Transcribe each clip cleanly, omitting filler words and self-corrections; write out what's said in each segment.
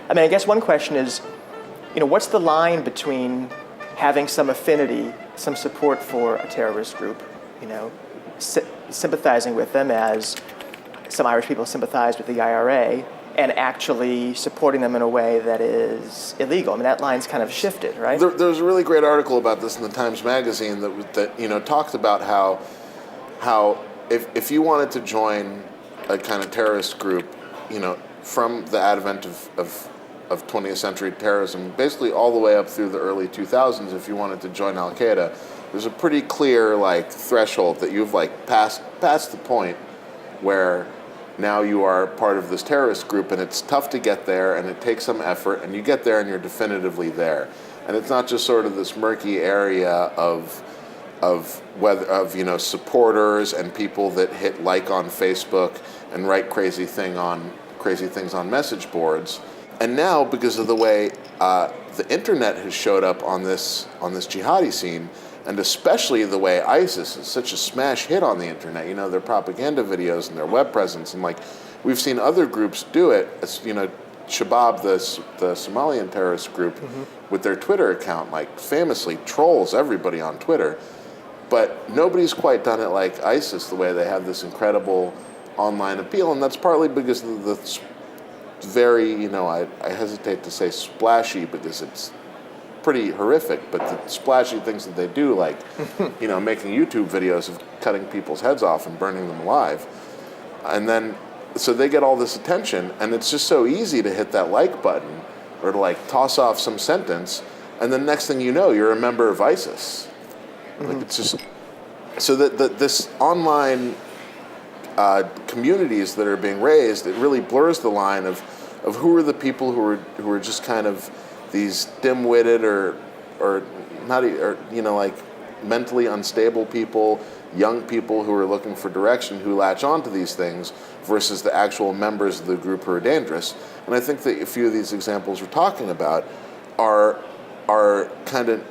I mean, I guess one question is, what's the line between having some affinity, some support for a terrorist group, sympathizing with them as some Irish people sympathize with the IRA, and actually supporting them in a way that is illegal? I mean, that line's kind of shifted, right? There's a really great article about this in the Times Magazine that talked about how if you wanted to join a kind of terrorist group, from the advent of 20th century terrorism, basically all the way up through the early 2000s, if you wanted to join Al Qaeda, there's a pretty clear threshold that you've passed the point where now you are part of this terrorist group, and it's tough to get there, and it takes some effort, and you get there and you're definitively there. And it's not just sort of this murky area of supporters and people that hit like on Facebook and write crazy things on message boards. And now, because of the way the internet has showed up on this jihadi scene, and especially the way ISIS is such a smash hit on the internet, their propaganda videos and their web presence, and we've seen other groups do it. Shabab, the Somalian terrorist group, with their Twitter account, famously trolls everybody on Twitter. But nobody's quite done it like ISIS, the way they have this incredible online appeal, and that's partly because of the very, I hesitate to say splashy because it's pretty horrific, but the splashy things that they do, making YouTube videos of cutting people's heads off and burning them alive. And then, so they get all this attention, and it's just so easy to hit that like button or to toss off some sentence, and then next thing you know, you're a member of ISIS. It's just, so that this online communities that are being raised, it really blurs the line of who are the people who are just kind of these dim-witted or not, or mentally unstable people, young people who are looking for direction, who latch onto these things, versus the actual members of the group who are dangerous. And I think that a few of these examples we're talking about are kind of,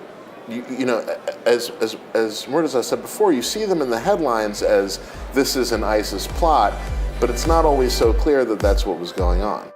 as Murtaza said before, you see them in the headlines as this is an ISIS plot, but it's not always so clear that that's what was going on.